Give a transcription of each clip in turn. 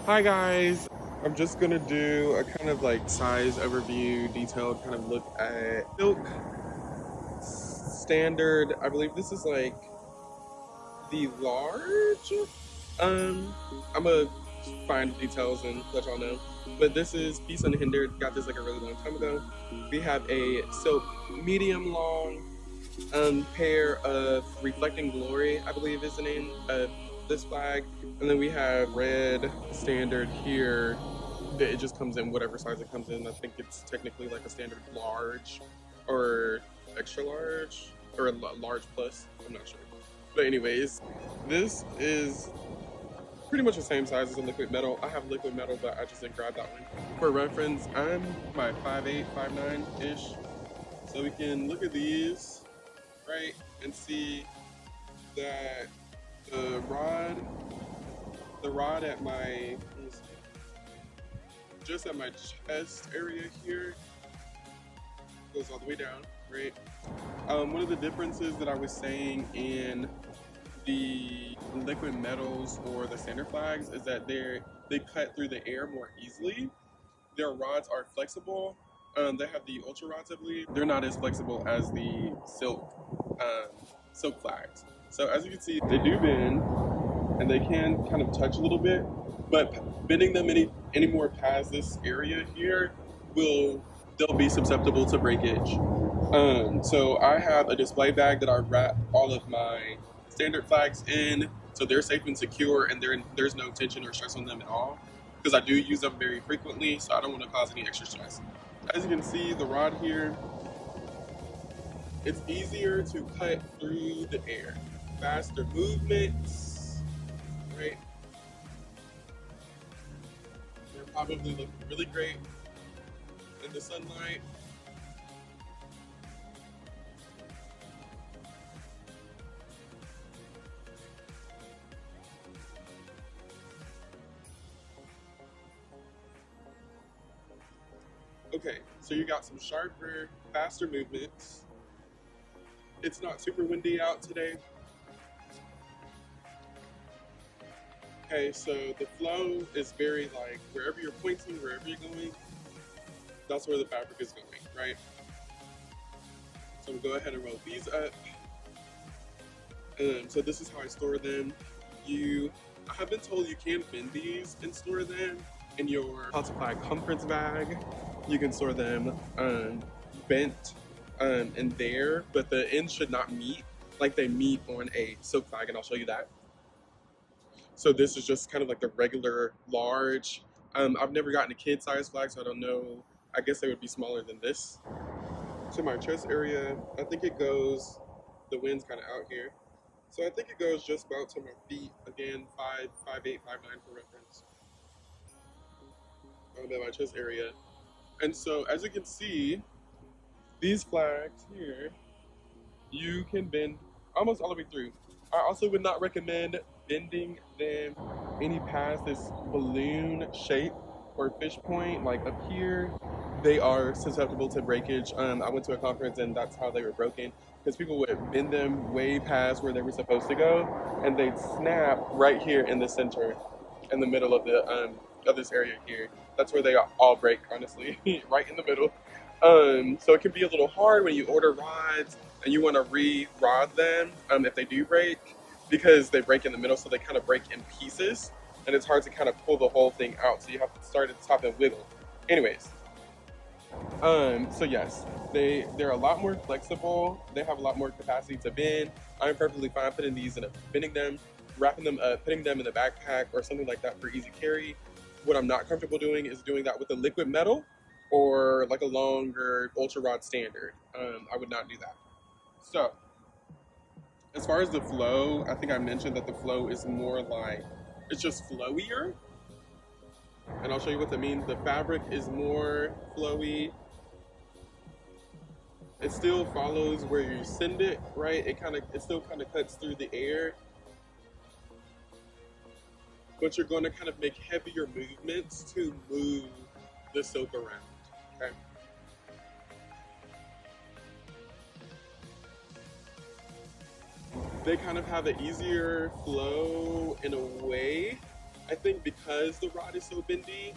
Hi guys! I'm just gonna do a kind of like size overview, detailed kind of look at silk standard. I believe this is like the large. Um, I'm gonna find details and let y'all know. But this is Peace Unhindered. Got this like a really long time ago. We have a silk medium long pair of Reflecting Glory, I believe is the name of this flag. And then we have red standard here. It just comes in whatever size it comes in. I think it's technically like a standard large or extra large or a large plus. I'm not sure. But anyways, this is pretty much the same size as a liquid metal. I have liquid metal, but I just didn't grab that one. For reference, I'm my 5'8", 5'9"-ish. So we can look at these, right, and see that the rod at my, just at my chest area here goes all the way down, right? One of the differences that I was saying in the liquid metals or the standard flags is that they cut through the air more easily. Their rods are flexible. They have the ultra rods, I believe. They're not as flexible as the silk flags. So as you can see, they do bend and they can kind of touch a little bit, but bending them any more past this area here they'll be susceptible to breakage. So I have a display bag that I wrap all of my standard flags in, so they're safe and secure, and there's no tension or stress on them at all, because I do use them very frequently, so I don't want to cause any extra stress. As you can see, the rod here, it's easier to cut through the air. Faster movements, right? They're probably look really great in the sunlight. Okay, so you got some sharper, faster movements. It's not super windy out today. Okay, so the flow is very like wherever you're pointing, wherever you're going, that's where the fabric is going, right? So we'll go ahead and roll these up. So this is how I store them. I have been told you can bend these and store them in your Hot Supply Comforts bag. You can store them bent in there, but the ends should not meet like they meet on a silk flag, and I'll show you that. So this is just kind of like the regular large. I've never gotten a kid size flag, so I don't know. I guess they would be smaller than this. To my chest area, I think it goes, the wind's kind of out here. So I think it goes just about to my feet. Again, 5'8", 5'9" for reference. At my chest area. And so as you can see, these flags here, you can bend almost all the way through. I also would not recommend bending them any past this balloon shape or fish point, like up here. They are susceptible to breakage. I went to a conference and that's how they were broken, because people would bend them way past where they were supposed to go, and they'd snap right here in the center, in the middle of the of this area here. That's where they all break, honestly, right in the middle. So it can be a little hard when you order rods and you want to re-rod them if they do break, because they break in the middle, so they kind of break in pieces, and it's hard to kind of pull the whole thing out. So you have to start at the top and wiggle. Anyways, so yes, they're a lot more flexible. They have a lot more capacity to bend. I'm perfectly fine putting these in bending them, wrapping them up, putting them in a backpack or something like that for easy carry. What I'm not comfortable doing is doing that with a liquid metal or like a longer ultra rod standard. I would not do that. So as far as the flow, I think I mentioned that the flow is more like, it's just flowier. And I'll show you what that means. The fabric is more flowy. It still follows where you send it, right? It still kind of cuts through the air, but you're going to kind of make heavier movements to move the silk around, okay? They kind of have an easier flow in a way, I think because the rod is so bendy,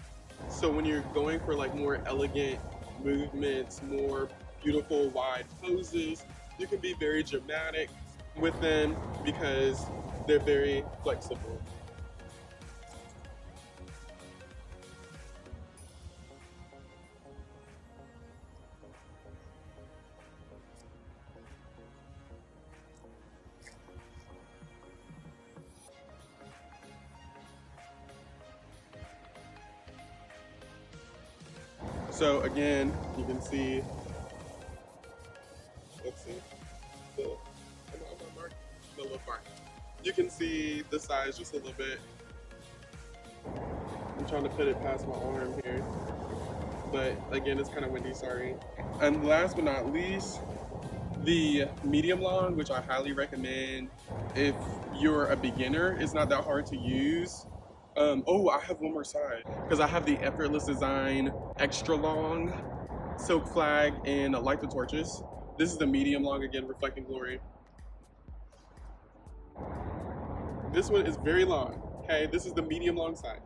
so when you're going for like more elegant movements, more beautiful wide poses, you can be very dramatic with them because they're very flexible. So again, you can see, let's see, the, am I marked? The little far. You can see the size just a little bit. I'm trying to put it past my arm here. But again, it's kind of windy, sorry. And last but not least, the medium long, which I highly recommend if you're a beginner. It's not that hard to use. Oh, I have one more side because I have the Effortless Design extra long silk flag and Light the Torches. This is the medium long, again, Reflecting Glory. This one is very long, okay? This is the medium long size.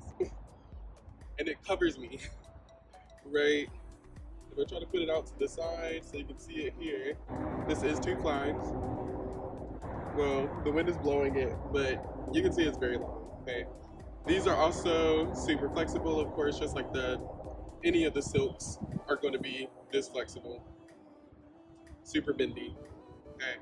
And it covers me, right? If I try to put it out to the side so you can see it here, this is 2 flags. Well, the wind is blowing it, but you can see it's very long, okay? These are also super flexible, of course, just like any of the silks are going to be this flexible. Super bendy, okay?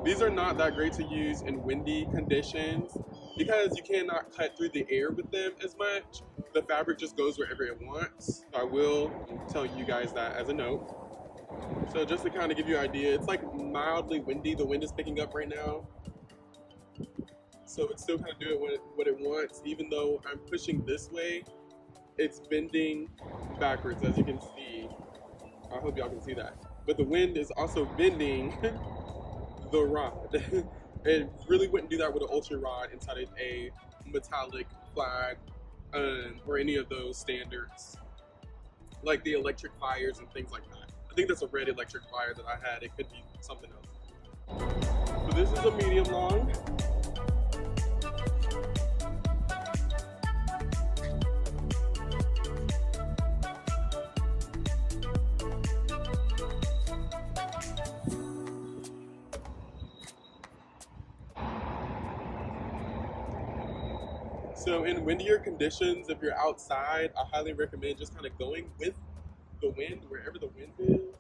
These are not that great to use in windy conditions because you cannot cut through the air with them as much. The fabric just goes wherever it wants. So I will tell you guys that as a note. So just to kind of give you an idea, it's like mildly windy. The wind is picking up right now. So it's still kind of doing what it wants. Even though I'm pushing this way, it's bending backwards, as you can see. I hope y'all can see that. But the wind is also bending the rod. It really wouldn't do that with an ultra rod inside of a metallic flag or any of those standards, like the electric fires and things like that. I think that's a red electric fire that I had. It could be something else. So this is a medium long. So in windier conditions, if you're outside, I highly recommend just kind of going with the wind, wherever the wind is,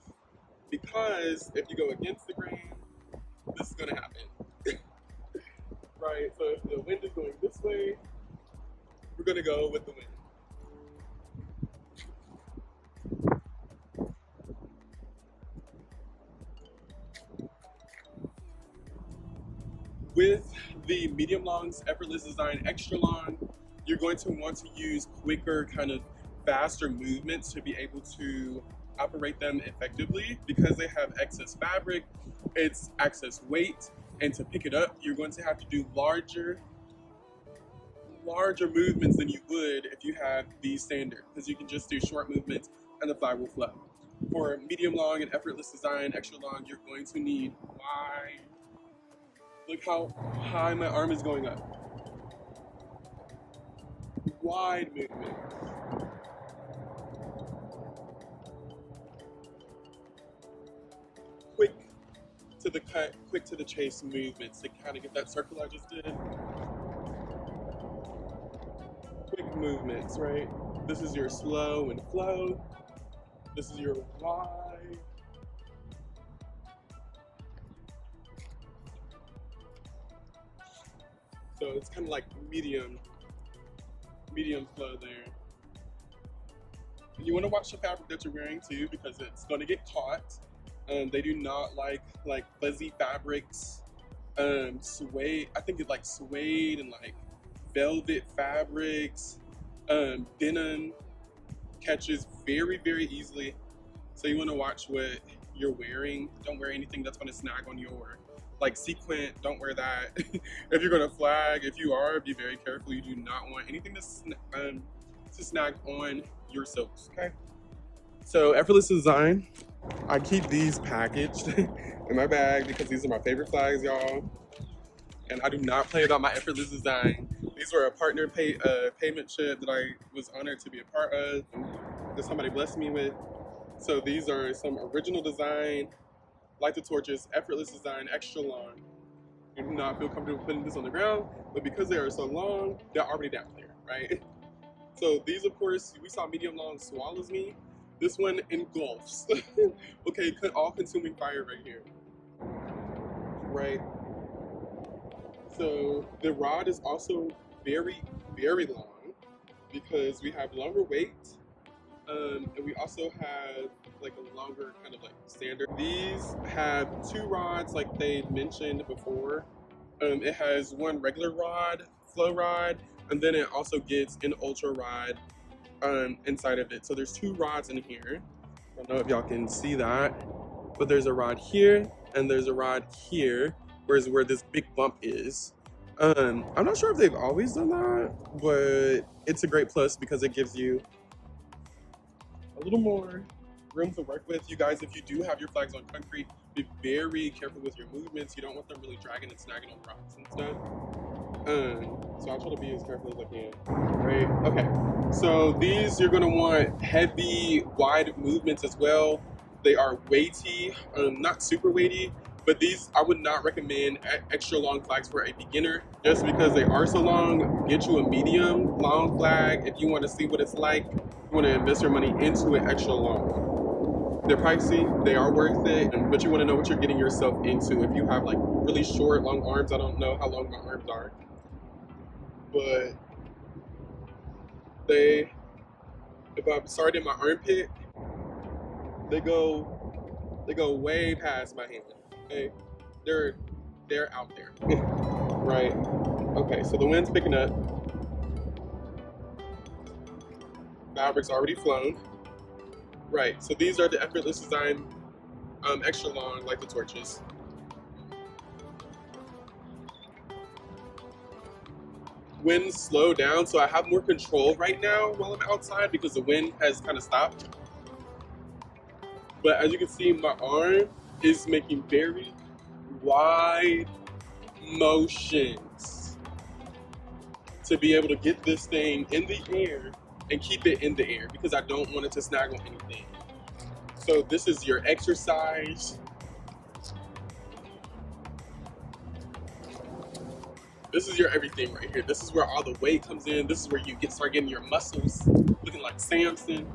because if you go against the grain, this is gonna happen. Right, so if the wind is going this way, we're gonna go with the wind. With the medium longs, Effortless Design extra long, you're going to want to use quicker, kind of faster movements to be able to operate them effectively because they have excess fabric, it's excess weight, and to pick it up, you're going to have to do larger movements than you would if you had these standard, because you can just do short movements and the flag will flow. For medium long and Effortless Design extra long, you're going to need wide. Look how high my arm is going up. Wide movements. Quick to the cut, quick to the chase movements to kind of get that circle I just did. Quick movements, right? This is your slow and flow. This is your wide. So it's kind of like medium flow there. And you want to watch the fabric that you're wearing too, because it's going to get caught. They do not like fuzzy fabrics. Suede, I think it's like suede and like velvet fabrics. Denim catches very, very easily. So you want to watch what you're wearing. Don't wear anything that's going to snag on your like sequin. Don't wear that. If you're gonna flag, if you are, be very careful. You do not want anything to snag on your silks, okay? So Effortless Design, I keep these packaged in my bag because these are my favorite flags, y'all. and I do not play about my effortless design. These were a partner paymentship that I was honored to be a part of, that somebody blessed me with. So these are some original design, light the torches, effortless design, extra long. I do not feel comfortable putting this on the ground, but because they are so long, they're already down there, right? So these, of course, we saw medium long swallows me. This one engulfs. Okay, all-consuming fire right here, right? So the rod is also very, very long because we have longer weight, and we also have like a longer kind of like standard. These have 2 rods, like they mentioned before. It has one regular rod, flow rod, and then it also gets an ultra rod inside of it. So there's 2 rods in here. I don't know if y'all can see that, but there's a rod here and there's a rod here, where this big bump is. I'm not sure if they've always done that, but it's a great plus because it gives you a little more room to work with. You guys, if you do have your flags on concrete, be very careful with your movements. You don't want them really dragging and snagging on rocks and stuff. So I'll try to be as careful as I can. Right, okay. So these, you're gonna want heavy, wide movements as well. They are weighty, not super weighty, but these, I would not recommend extra long flags for a beginner, just because they are so long. Get you a medium long flag if you want to see what it's like. You want to invest your money into it extra long. They're pricey, they are worth it, but you want to know what you're getting yourself into. If you have like really short, long arms, I don't know how long my arms are, but if I'm starting in my armpit, they go way past my hand. Okay, they're out there. Right. Okay, so the wind's picking up. Fabric's already flown. Right, so these are the effortless design, extra long, like the torches. Wind slowed down, so I have more control right now while I'm outside because the wind has kind of stopped. But as you can see, my arm is making very wide motions to be able to get this thing in the air and keep it in the air because I don't want it to snag on anything. So this is your exercise. This is your everything right here. This is where all the weight comes in. This is where you start getting your muscles looking like Samson.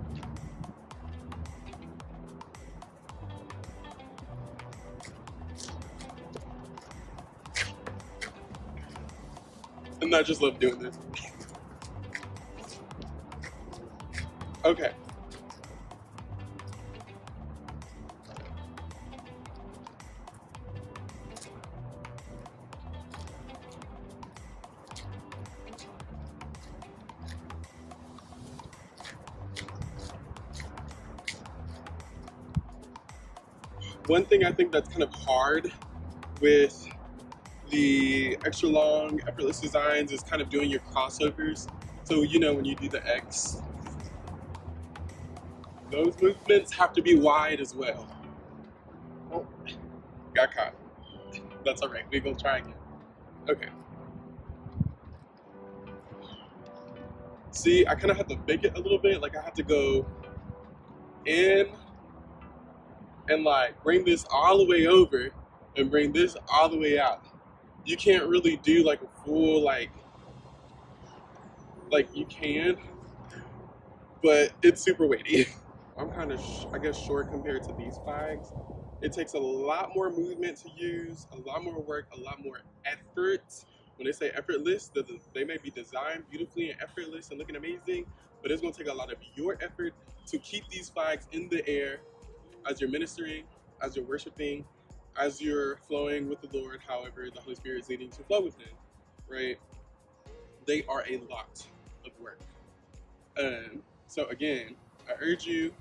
And I just love doing this. Okay. One thing I think that's kind of hard with the extra long effortless designs is kind of doing your crossovers. So you know when you do the X, those movements have to be wide as well. Oh, got caught. That's all right. We're gonna try again. Okay. See, I kind of have to fake it a little bit. Like I have to go in and like bring this all the way over and bring this all the way out. You can't really do like a full like you can, but it's super weighty. I'm kind of, I guess, short compared to these flags. It takes a lot more movement to use, a lot more work, a lot more effort. When they say effortless, they may be designed beautifully and effortless and looking amazing, but it's gonna take a lot of your effort to keep these flags in the air as you're ministering, as you're worshiping, as you're flowing with the Lord, however the Holy Spirit is leading to flow with Him, right? They are a lot of work. So again, I urge you,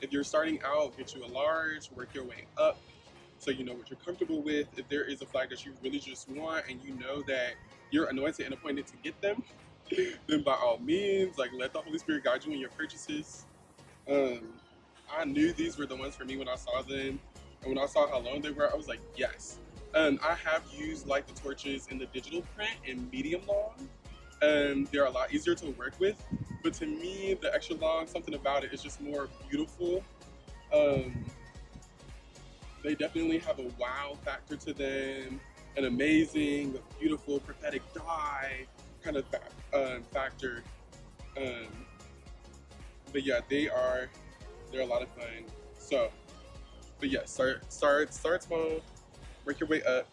if you're starting out, get you a large, work your way up so you know what you're comfortable with. If there is a flag that you really just want and you know that you're anointed and appointed to get them, then by all means, like, let the Holy Spirit guide you in your purchases. I knew these were the ones for me when I saw them. And when I saw how long they were, I was like, yes, I have used Light the Torches in the digital print in medium long. They're a lot easier to work with, but to me, the extra long, something about it is just more beautiful. Um, they definitely have a wow factor to them, an amazing, beautiful, prophetic dye kind of factor. Um, but yeah, they're a lot of fun. So, but yeah, start small, work your way up,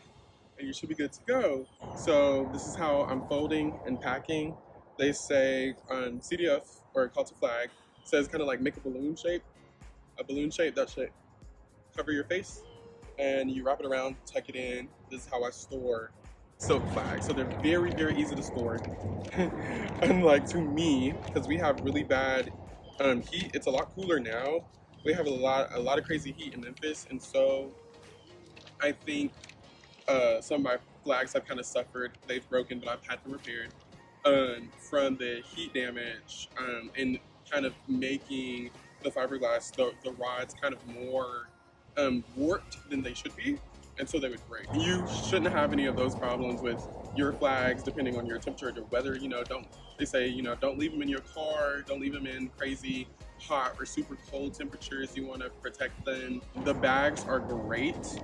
and you should be good to go. So this is how I'm folding and packing. They say on CDF or Call to Flag says kind of like make a balloon shape that should cover your face, and you wrap it around, tuck it in. This is how I store silk flags. So they're very, very easy to store. Unlike to me, because we have really bad heat. It's a lot cooler now. We have a lot of crazy heat in Memphis, and so I think some of my flags have kind of suffered. They've broken, but I've had them repaired from the heat damage and kind of making the fiberglass, the rods kind of more warped than they should be, and so they would break. You shouldn't have any of those problems with your flags, depending on your temperature or weather. You know, they say, you know, don't leave them in your car, don't leave them in crazy hot or super cold temperatures. You want to protect them. The bags are great.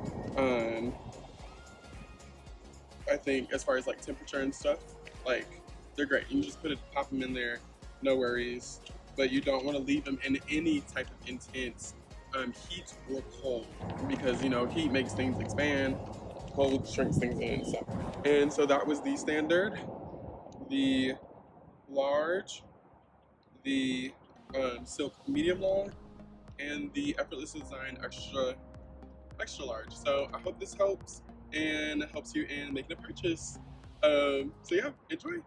I think as far as like temperature and stuff, like they're great. You can just pop them in there, no worries. But you don't want to leave them in any type of intense heat or cold, because you know heat makes things expand, cold shrinks things in. So that was the standard, the large, the silk medium long, and the effortless design extra large. So I hope this helps and helps you in making a purchase. So yeah, enjoy.